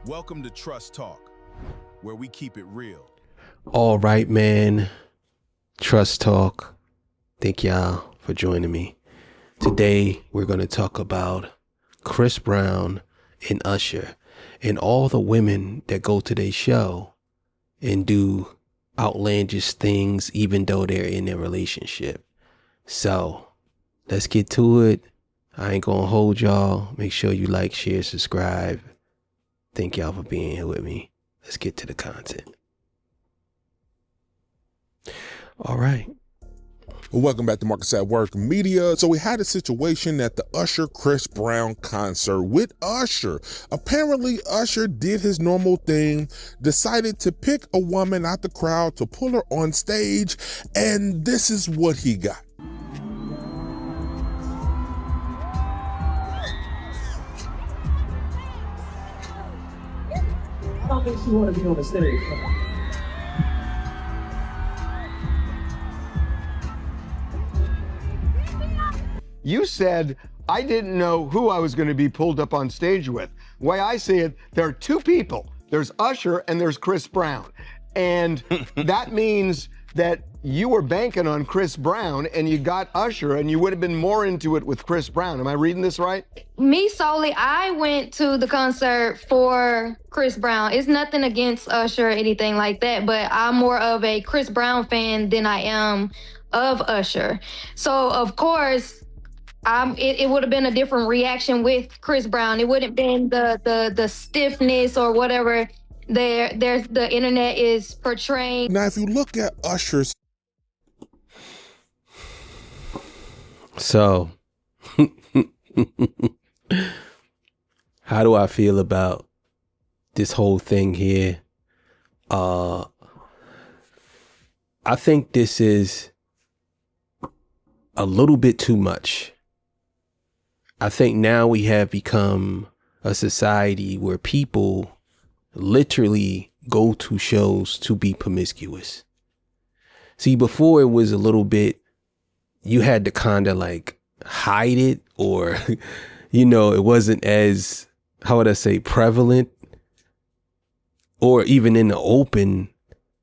Welcome to Trust Talk, where we keep it real. All right, man. Trust Talk. Thank y'all for joining me. Today, we're going to talk about Chris Brown and Usher and all the women that go to their show and do outlandish things even though they're in a relationship. So, let's get to it. I ain't going to hold y'all. Make sure you like, share, subscribe. Thank y'all for being here with me. Let's get to the content. All right. Welcome back to Marcus at Work Media. So we had a situation at the Usher Chris Brown concert with Usher. Apparently Usher did his normal thing, decided to pick a woman out the crowd to pull her on stage, and this is what he got. I don't think she want to be on the stage. You said I didn't know who I was going to be pulled up on stage with. The way I see it, there are two people. There's Usher and there's Chris Brown. And that means that you were banking on Chris Brown and you got Usher and you would have been more into it with Chris Brown. Am I reading this right? Me solely, I went to the concert for Chris Brown. It's nothing against Usher or anything like that, but I'm more of a Chris Brown fan than I am of Usher. So, of course, it would have been a different reaction with Chris Brown. It wouldn't been the stiffness or whatever there's the internet is portraying. Now, if you look at Usher's. So, how do I feel about this whole thing here? I think this is a little bit too much. I think now we have become a society where people literally go to shows to be promiscuous. See, before it was a little bit, you had to kind of like hide it, or, you know, it wasn't as, how would I say, prevalent or even in the open.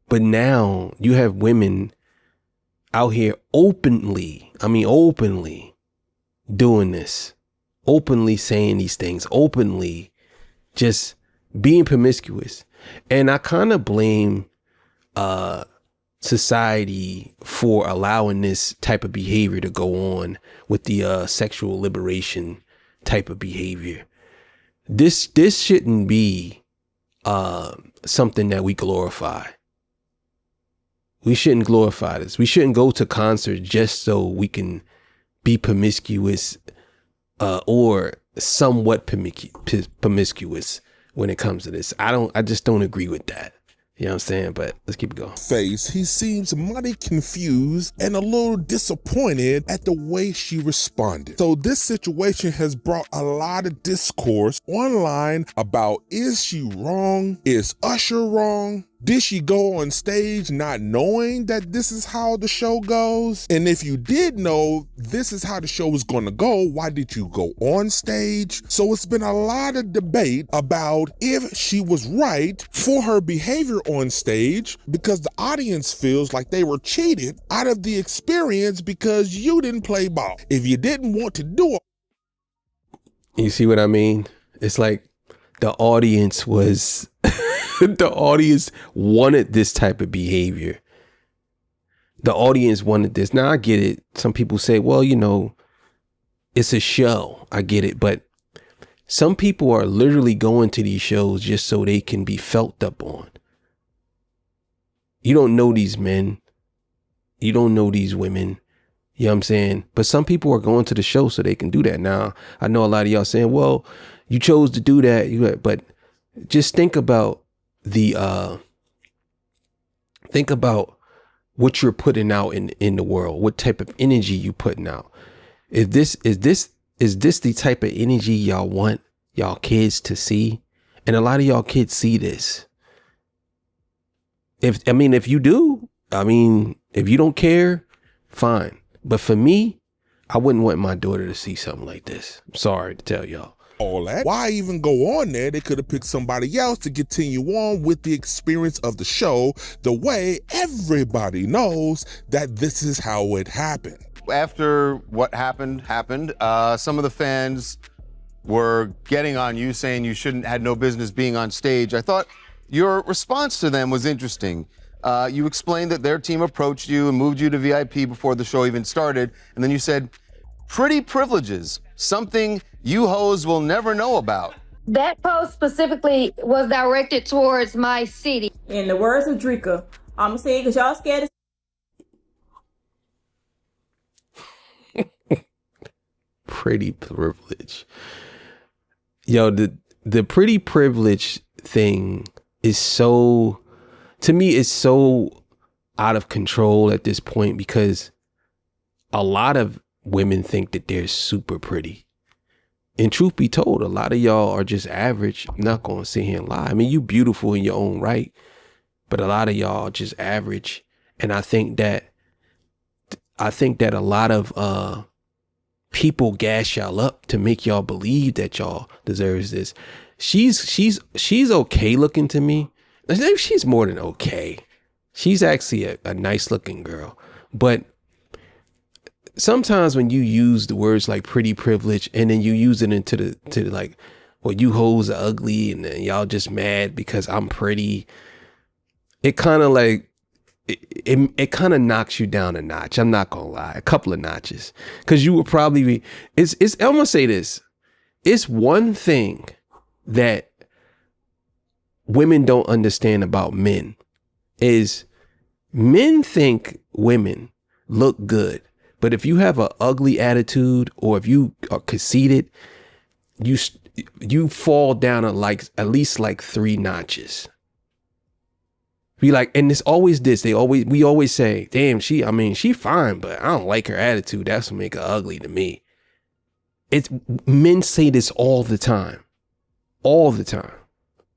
But now you have women out here openly doing this, openly saying these things, openly just being promiscuous. And I kind of blame society for allowing this type of behavior to go on with the sexual liberation type of behavior. This shouldn't be something that we glorify. We shouldn't glorify this. We shouldn't go to concerts just so we can be promiscuous or somewhat promiscuous when it comes to this. I just don't agree with that. You know what I'm saying? But let's keep it going. Face, he seems mighty confused and a little disappointed at the way she responded. So this situation has brought a lot of discourse online about, is she wrong? Is Usher wrong? Did she go on stage not knowing that this is how the show goes? And if you did know this is how the show was going to go, why did you go on stage? So it's been a lot of debate about if she was right for her behavior on stage, because the audience feels like they were cheated out of the experience because you didn't play ball. If you didn't want to do it. You see what I mean? It's like the audience was... the audience wanted this type of behavior. The audience wanted this. Now I get it. Some people say, well, you know, it's a show. I get it. But some people are literally going to these shows just so they can be felt up on. You don't know these men. You don't know these women. You know what I'm saying? But some people are going to the show so they can do that. Now, I know a lot of y'all saying, well, you chose to do that. But just think about think about what you're putting out in the world, what type of energy you putting out. Is this the type of energy y'all want y'all kids to see? And a lot of y'all kids see this. If you do, if you don't care, fine. But for me, I wouldn't want my daughter to see something like this. I'm sorry to tell y'all. all that. Why even go on there? They could have picked somebody else to continue on with the experience of the show the way everybody knows that this is how it happened. After what happened, some of the fans were getting on you, saying you had no business being on stage. I thought your response to them was interesting. You explained that their team approached you and moved you to VIP before the show even started, and then you said, pretty privileges, something you hoes will never know about. That post specifically was directed towards my city. In the words of Drika, I'm gonna say it because y'all scared of pretty privilege. Yo, the pretty privilege thing is so, to me, it's so out of control at this point, because a lot of women think that they're super pretty. And truth be told, a lot of y'all are just average. I'm not going to sit here and lie. I mean, you beautiful in your own right, but a lot of y'all are just average. And I think that a lot of people gas y'all up to make y'all believe that y'all deserves this. She's okay looking to me. She's more than okay. She's actually a nice looking girl. But sometimes when you use the words like pretty privilege and then you use it into the like, well, you hoes are ugly and then y'all just mad because I'm pretty, it kind of like, it kind of knocks you down a notch. I'm not gonna lie, a couple of notches, because you would probably be. I'm gonna say this. It's one thing that women don't understand about men is men think women look good, but if you have an ugly attitude or if you are conceited, you fall down at least like 3 notches. We like, and it's always this. We always say, damn, she fine, but I don't like her attitude. That's what make her ugly to me. Men say this all the time. All the time.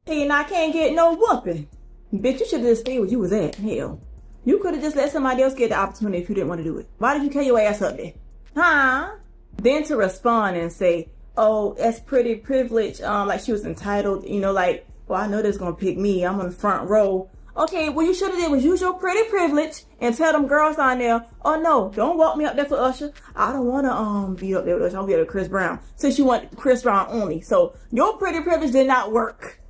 Hey, and I can't get no whooping. Bitch, you should have just stayed where you was at. Hell. You could have just let somebody else get the opportunity if you didn't want to do it. Why did you carry your ass up there? Huh? Then to respond and say, oh, that's pretty privilege. Like she was entitled, like, well, I know that's gonna pick me. I'm on the front row. Okay, what you should have did was use your pretty privilege and tell them girls down there, oh no, don't walk me up there for Usher. I don't want to be up there with Usher. I'll be up with Chris Brown. Since you want Chris Brown only. So your pretty privilege did not work.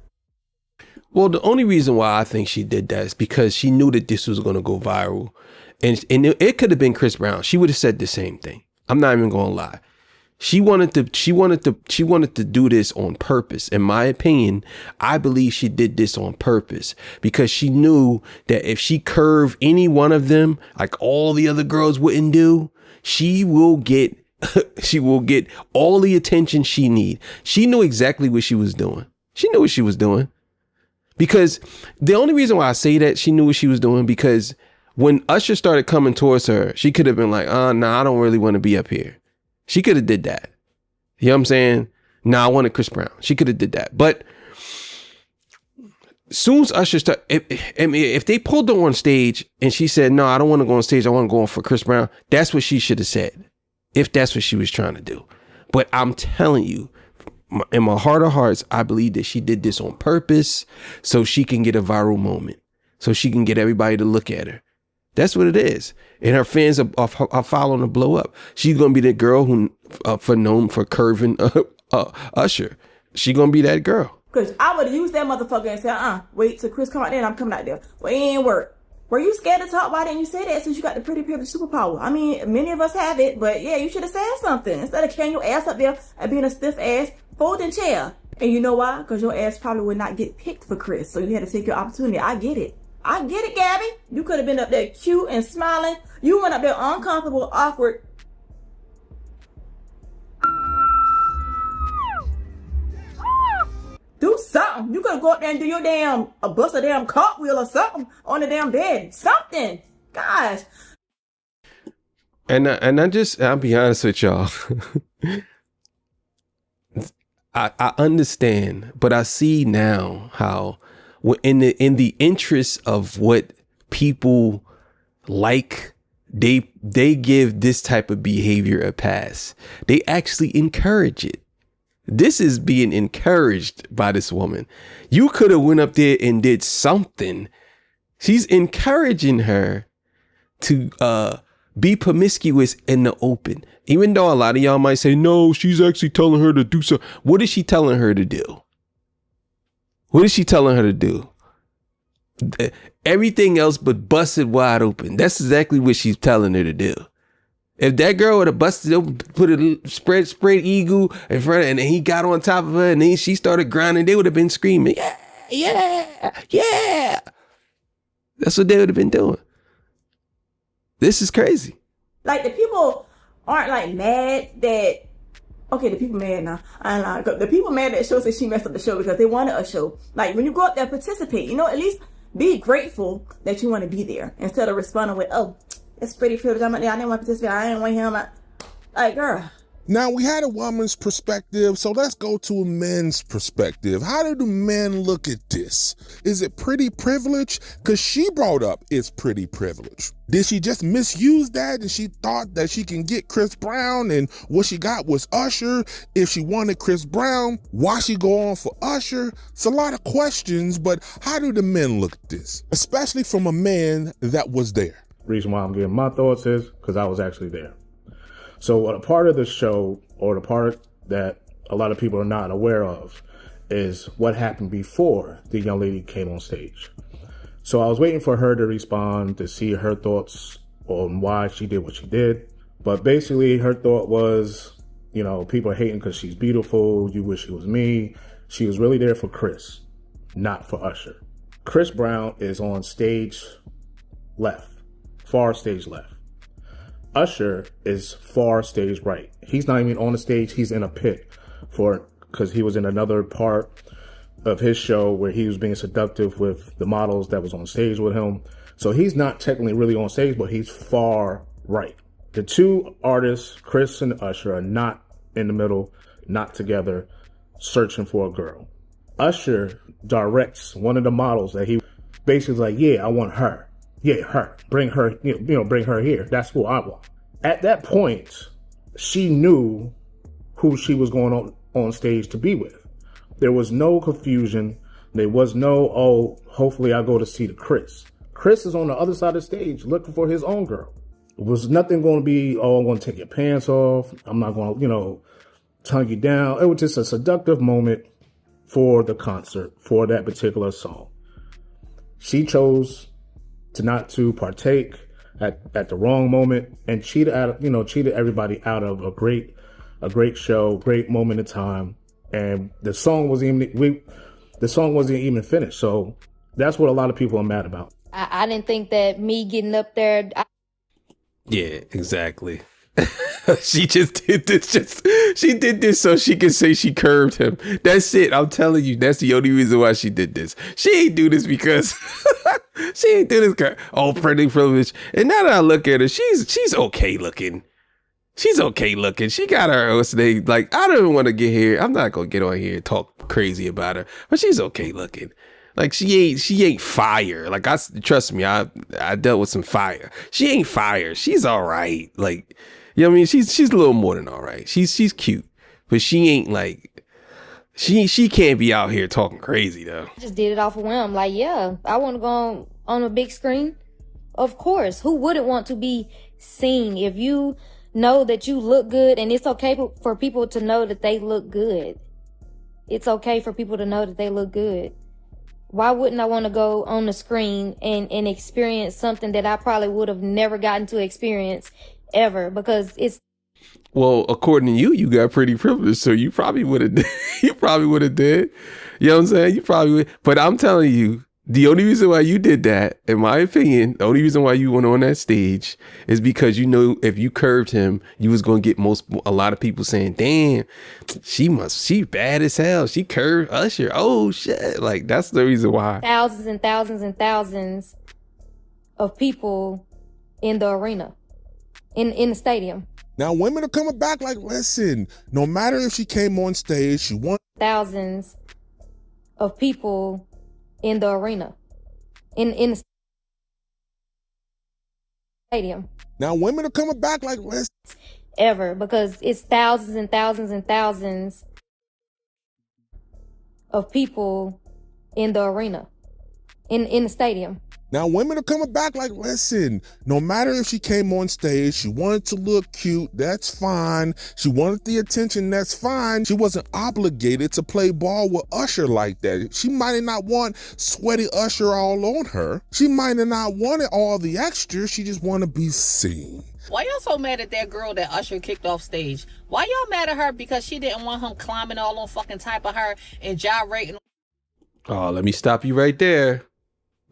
Well, the only reason why I think she did that is because she knew that this was going to go viral. And it could have been Chris Brown. She would have said the same thing. I'm not even going to lie. She wanted to do this on purpose. In my opinion, I believe she did this on purpose because she knew that if she curved any one of them, like all the other girls wouldn't do, she will get all the attention she need. She knew exactly what she was doing. She knew what she was doing. Because the only reason why I say that she knew what she was doing, because when Usher started coming towards her, she could have been like, nah, I don't really want to be up here. She could have did that. You know what I'm saying? Nah, I wanted Chris Brown. She could have did that. But soon as Usher started, if they pulled her on stage and she said, no, I don't want to go on stage, I want to go on for Chris Brown, that's what she should have said, if that's what she was trying to do. But I'm telling you, in my heart of hearts, I believe that she did this on purpose so she can get a viral moment, so she can get everybody to look at her. That's what it is. And her fans are following her blow up. She's going to be the girl who known for curving Usher. She going to be that girl. Because I would have used that motherfucker and said, wait till Chris come out there and I'm coming out there. Well, it ain't work. Were you scared to talk about it and you said that since you got the pretty privilege superpower? I mean, many of us have it, but yeah, you should have said something. Instead of carrying your ass up there and being a stiff ass folding chair. And you know why? Because your ass probably would not get picked for Chris. So you had to take your opportunity. I get it. I get it, Gabby. You could have been up there cute and smiling. You went up there uncomfortable, awkward. Do something. You could go up there and do your bust a damn cartwheel or something on the damn bed. Something. Gosh. And I'll be honest with y'all. I understand, but I see now how in the interest of what people like, they give this type of behavior a pass. They actually encourage it. This is being encouraged by this woman. You could have went up there and did something. She's encouraging her to be promiscuous in the open. Even though a lot of y'all might say, no, she's actually telling her to do so. What is she telling her to do? What is she telling her to do? Everything else but busted wide open. That's exactly what she's telling her to do. If that girl would have busted open, put a spread eagle in front of her, and then he got on top of her, and then she started grinding, they would have been screaming, yeah, yeah, yeah. That's what they would have been doing. This is crazy. Like, the people aren't like mad that, okay, the people mad now. I ain't lying. The people mad that show said she messed up the show because they wanted a show. Like, when you go up there, participate, you know, at least be grateful that you want to be there instead of responding with, oh, it's pretty privilege. I'm up there. I didn't want to participate. I didn't want him. Like, girl. Now, we had a woman's perspective, so let's go to a men's perspective. How do the men look at this? Is it pretty privilege? Because she brought up it's pretty privilege. Did she just misuse that and she thought that she can get Chris Brown and what she got was Usher? If she wanted Chris Brown, why she go on for Usher? It's a lot of questions, but how do the men look at this? Especially from a man that was there. Reason why I'm giving my thoughts is because I was actually there. So a part of the show, or the part that a lot of people are not aware of, is what happened before the young lady came on stage. So I was waiting for her to respond to see her thoughts on why she did what she did. But basically her thought was, you know, people are hating because she's beautiful. You wish it was me. She was really there for Chris, not for Usher. Chris Brown is on stage left, far stage left. Usher is far stage right. He's not even on the stage. He's in a pit because he was in another part of his show where he was being seductive with the models that was on stage with him. So he's not technically really on stage, but he's far right. The two artists, Chris and Usher, are not in the middle, not together, searching for a girl. Usher directs one of the models that he basically like, yeah, I want her. Yeah, her. Bring her, bring her here. That's who I want. At that point, she knew who she was going on stage to be with. There was no confusion. There was no, oh, hopefully I go to see the Chris. Chris is on the other side of the stage looking for his own girl. It was nothing going to be, oh, I'm going to take your pants off. I'm not going to, tongue you down. It was just a seductive moment for the concert, for that particular song. She chose not to partake at the wrong moment and cheated everybody out of a great show, great moment in time. And the song wasn't even finished. So that's what a lot of people are mad about. I didn't think that me getting up there. Yeah, exactly. She just did this. She did this so she could say she curved him. That's it. I'm telling you, that's the only reason why she did this. She ain't do this because she ain't do this because pretty privilege. And now that I look at her, she's okay looking. She's okay looking. She got her name. Like, I don't even want to get here. I'm not gonna get on here and talk crazy about her, but she's okay looking. Like, she ain't fire. Like, trust me, I dealt with some fire. She ain't fire. She's all right. Like, you know what I mean? She's a little more than all right. She's cute, but she ain't like, she can't be out here talking crazy though. I just did it off a whim. Like, yeah, I want to go on a big screen. Of course, who wouldn't want to be seen? If you know that you look good, and it's okay for people to know that they look good. It's okay for people to know that they look good. Why wouldn't I want to go on the screen and experience something that I probably would have never gotten to experience ever? Because it's... Well, according to you got pretty privilege, so you probably would have you probably would have did. You know what I'm saying? You probably would. But I'm telling you, the only reason why you did that, in my opinion, the only reason why you went on that stage is because you know if you curved him, you was going to get a lot of people saying, damn, she bad as hell. She curved Usher. Oh, shit. Like, that's the reason why. Thousands and thousands and thousands of people in the arena, in the stadium. Now, women are coming back like, listen, no matter if she came on stage, she won. Thousands of people in the arena, in the stadium. Now, women are coming back like, listen. Ever, because it's thousands and thousands and thousands of people in the arena, in the stadium. Now, women are coming back like, listen, no matter if she came on stage, she wanted to look cute, that's fine. She wanted the attention, that's fine. She wasn't obligated to play ball with Usher like that. She might not want sweaty Usher all on her. She might not wanted all the extras. She just want to be seen. Why y'all so mad at that girl that Usher kicked off stage? Why y'all mad at her because she didn't want him climbing all on fucking top of her and gyrating? Oh, let me stop you right there.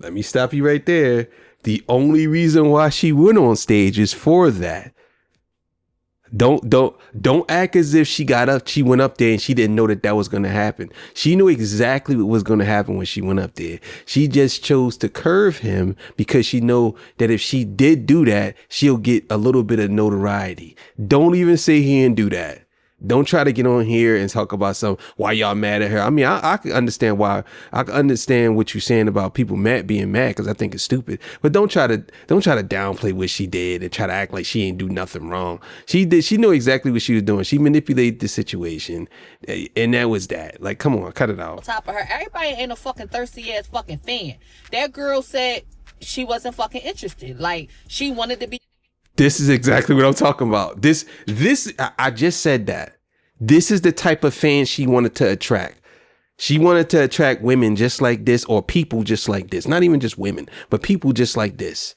The only reason why she went on stage is for that. Don't act as if she went up there and she didn't know that was going to happen. She knew exactly what was going to happen when she went up there. She just chose to curve him because she know that if she did do that, she'll get a little bit of notoriety. Don't even sit here and do that. Don't try to get on here and talk about why y'all mad at her. I mean, I can understand why. I can understand what you're saying about people being mad because I think it's stupid. But don't try to downplay what she did and try to act like she ain't do nothing wrong. She knew exactly what she was doing. She manipulated the situation, and that was that. Like, come on, cut it out. On top of her, everybody ain't a fucking thirsty ass fucking fan. That girl said she wasn't fucking interested. Like, she wanted to be. This is exactly what I'm talking about. I just said that. This is the type of fan she wanted to attract. She wanted to attract women just like this, or people just like this. Not even just women, but people just like this.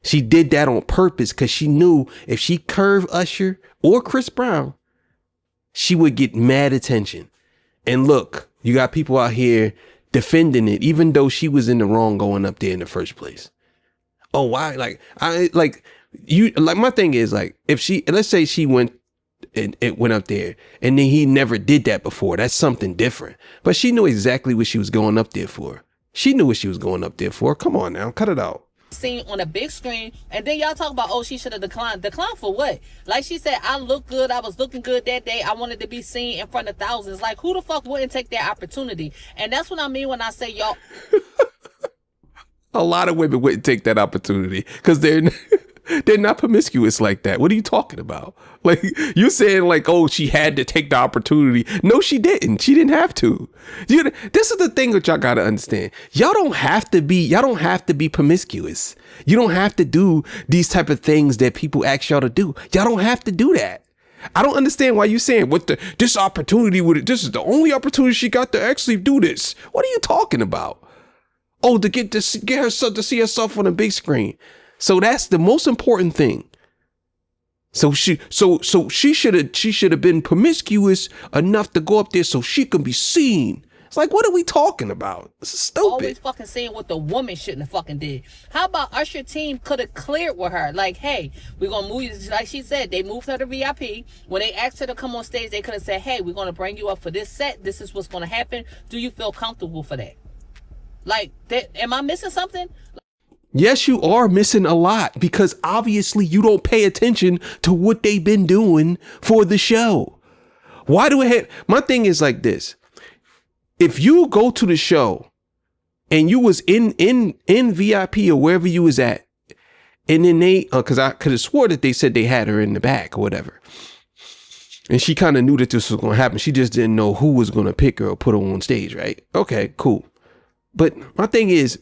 She did that on purpose because she knew if she curved Usher or Chris Brown, she would get mad attention. And look, you got people out here defending it, even though she was in the wrong going up there in the first place. Oh, why? My thing is, like, if let's say she went and it went up there and then he never did that before, that's something different. But she knew exactly what she was going up there for. Come on now, cut it out. Seen on a big screen, and then y'all talk about, oh, she should have declined. Declined for what? Like she said, I look good. I was looking good that day. I wanted to be seen in front of thousands. Like, who the fuck wouldn't take that opportunity? And that's what I mean when I say y'all. A lot of women wouldn't take that opportunity because they're not promiscuous like that. What are you talking about? Like, you're saying like, oh, she had to take the opportunity. No, she didn't. She didn't have to. This is the thing that y'all got to understand. Y'all don't have to be promiscuous. You don't have to do these type of things that people ask y'all to do. Y'all don't have to do that. I don't understand why you saying this opportunity this is the only opportunity she got to actually do this. What are you talking about? Oh, to get herself to see herself on a big screen. So that's the most important thing. So she should have been promiscuous enough to go up there so she can be seen. It's like, what are we talking about? This is stupid. Always fucking saying what the woman shouldn't have fucking did. How about Usher team could have cleared with her? Like, hey, we're gonna move you. Like she said, they moved her to VIP. When they asked her to come on stage, they could have said, hey, we're gonna bring you up for this set. This is what's gonna happen. Do you feel comfortable for that? Like, am I missing something? Yes, you are missing a lot because obviously you don't pay attention to what they've been doing for the show. Why do my thing is like this. If you go to the show and you was in VIP or wherever you was at, and then because I could have swore that they said they had her in the back or whatever. And she kind of knew that this was going to happen. She just didn't know who was going to pick her or put her on stage, right? Okay, cool. But my thing is,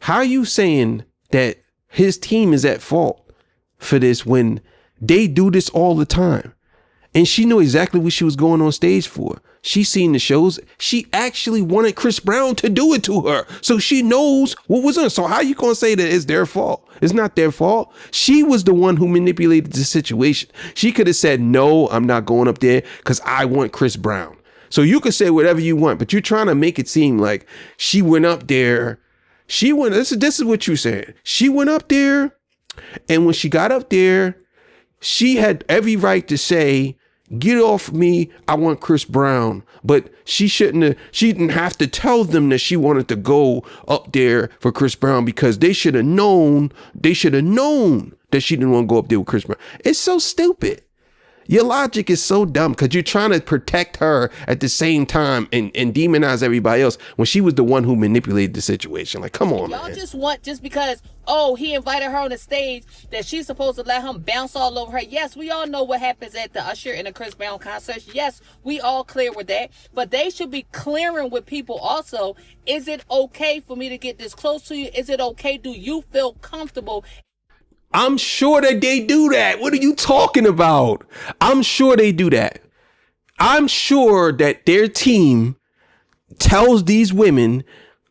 how are you saying that his team is at fault for this when they do this all the time? And she knew exactly what she was going on stage for. She seen the shows. She actually wanted Chris Brown to do it to her. So she knows what was on. So how you going to say that it's their fault? It's not their fault. She was the one who manipulated the situation. She could have said, no, I'm not going up there because I want Chris Brown. So you could say whatever you want, but you're trying to make it seem like she went up there. This is what you said. She went up there, and when she got up there, she had every right to say, get off me, I want Chris Brown. But she didn't have to tell them that she wanted to go up there for Chris Brown because they should have known that she didn't want to go up there with Chris Brown. It's so stupid. Your logic is so dumb because you're trying to protect her at the same time and demonize everybody else when she was the one who manipulated the situation. Like, come on, Y'all man. just because, oh, he invited her on the stage that she's supposed to let him bounce all over her. Yes, we all know what happens at the Usher and the Chris Brown concerts. Yes, we all clear with that. But they should be clearing with people also. Is it okay for me to get this close to you? Is it okay? Do you feel comfortable? I'm sure that they do that. What are you talking about? I'm sure they do that. I'm sure that their team tells these women,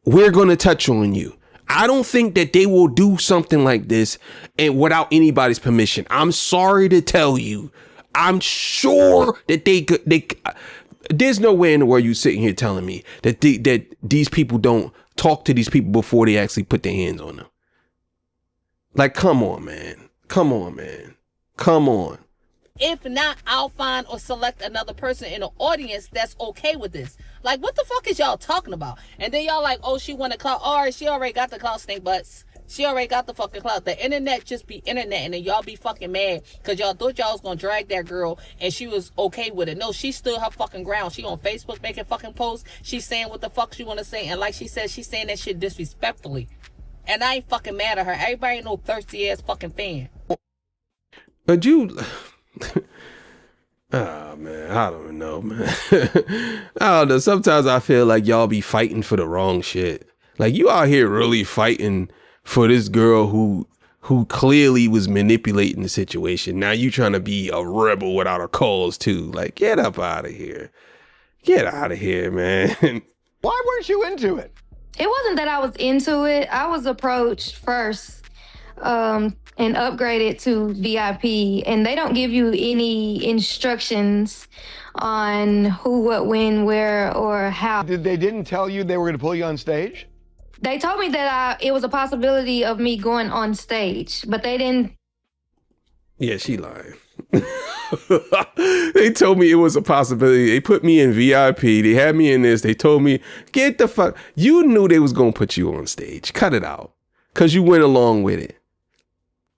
we're going to touch on you. I don't think that they will do something like this and without anybody's permission. I'm sorry to tell you. I'm sure that they there's no way in the world you sitting here telling me that that these people don't talk to these people before they actually put their hands on them. Like, come on, man. Come on, man. Come on. If not, I'll find or select another person in the audience that's okay with this. Like, what the fuck is y'all talking about? And then y'all like, oh, she want to clout. All right, she already got the clout, stink butts. She already got the fucking clout. The internet just be internet, and then y'all be fucking mad because y'all thought y'all was going to drag that girl and she was okay with it. No, she stood her fucking ground. She on Facebook making fucking posts. She's saying what the fuck she want to say. And like she said, she's saying that shit disrespectfully. And I ain't fucking mad at her. Everybody ain't no thirsty ass fucking fan. But you, oh man, I don't know, man. I don't know. Sometimes I feel like y'all be fighting for the wrong shit. Like, you out here really fighting for this girl who clearly was manipulating the situation. Now you trying to be a rebel without a cause too. Like, get up out of here. Get out of here, man. Why weren't you into it? It wasn't that I was into it. I was approached first and upgraded to VIP, and they don't give you any instructions on who, what, when, where, or how. They didn't tell you they were going to pull you on stage? They told me that it was a possibility of me going on stage, but they didn't. Yeah, she lying. They told me it was a possibility. They put me in VIP. They had me in this. They told me, get the fuck. You knew they was going to put you on stage. Cut it out. Because you went along with it.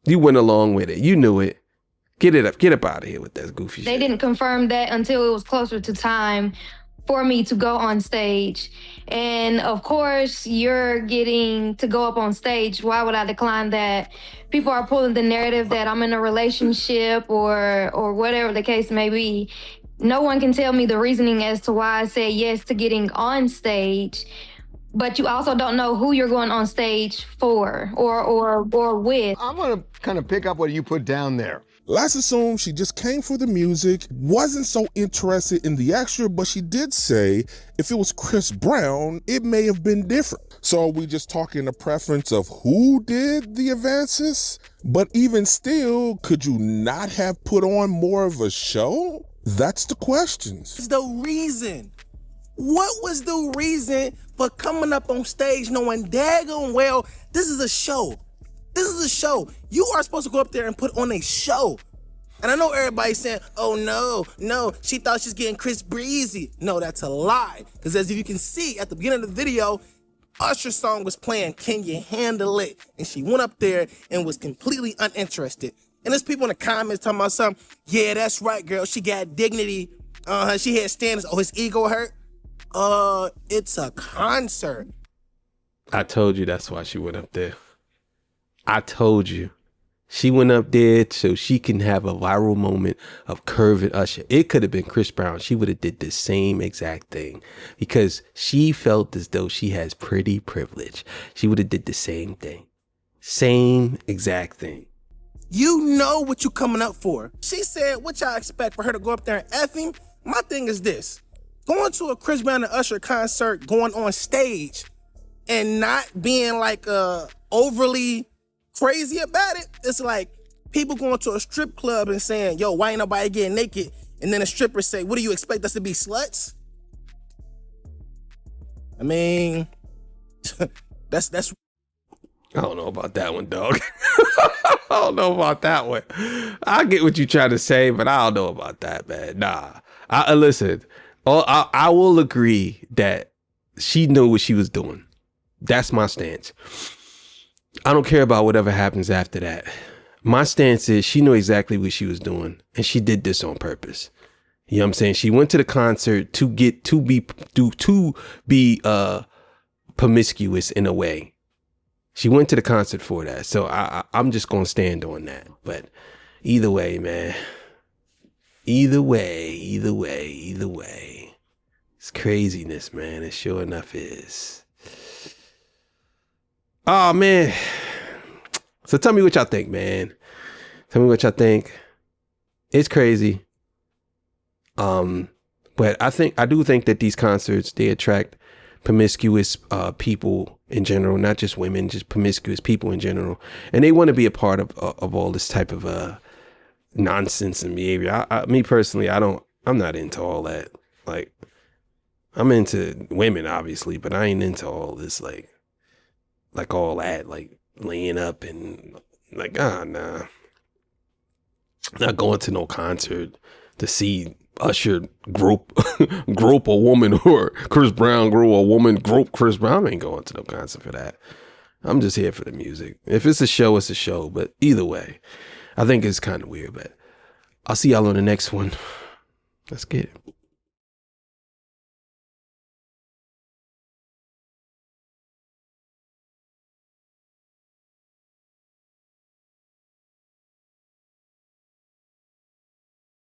You went along with it. You knew it. Get up out of here with that goofy shit. They didn't confirm that until it was closer to time for me to go on stage. And of course, you're getting to go up on stage. Why would I decline that? People are pulling the narrative that I'm in a relationship or whatever the case may be. No one can tell me the reasoning as to why I said yes to getting on stage. But you also don't know who you're going on stage for or with. I'm going to kind of pick up what you put down there. Let's assume she just came for the music, wasn't so interested in the extra, but she did say if it was Chris Brown, it may have been different. So are we just talking the preference of who did the advances? But even still, could you not have put on more of a show? That's the questions. The reason. What was the reason for coming up on stage knowing daggone well this is a show? This is a show. You are supposed to go up there and put on a show. And I know everybody's saying, oh no, she thought she was getting Chris Breezy. No, that's a lie. Because as you can see at the beginning of the video, Usher's song was playing, Can You Handle It? And she went up there and was completely uninterested. And there's people in the comments talking about something, yeah, that's right, girl. She got dignity. She had standards. Oh, his ego hurt? It's a concert. I told you that's why she went up there. I told you. She went up there so she can have a viral moment of curving Usher. It could have been Chris Brown. She would have did the same exact thing because she felt as though she has pretty privilege. She would have did the same thing. Same exact thing. You know what you coming up for. She said, what y'all expect for her to go up there and F him? My thing is this. Going to a Chris Brown and Usher concert, going on stage and not being like overly crazy about it. It's like people going to a strip club and saying, yo, why ain't nobody getting naked? And then a stripper say, what do you expect us to be, sluts? I mean, that's I don't know about that one, dog. I don't know about that one. I get what you're trying to say, but I don't know about that, man. Nah. Listen, I will agree that she knew what she was doing. That's my stance. I don't care about whatever happens after that. my stance is she knew exactly what she was doing, and she did this on purpose. You know what I'm saying? She went to the concert to be promiscuous in a way. She went to the concert for that. So I'm just gonna stand on that. But either way, man. Either way. It's craziness, man. It sure enough is. Oh man. So tell me what y'all think, man. Tell me what y'all think. It's crazy. But I do think that these concerts, they attract promiscuous people in general, not just women, just promiscuous people in general. And they want to be a part of all this type of nonsense and behavior. Me personally, I'm not into all that. Like, I'm into women, obviously, but I ain't into all this, like all that, like laying up and like, nah. Not going to no concert to see Usher grope a woman, or Chris Brown grope Chris Brown. I ain't going to no concert for that. I'm just here for the music. If it's a show, it's a show. But either way, I think it's kind of weird. But I'll see y'all on the next one. Let's get it.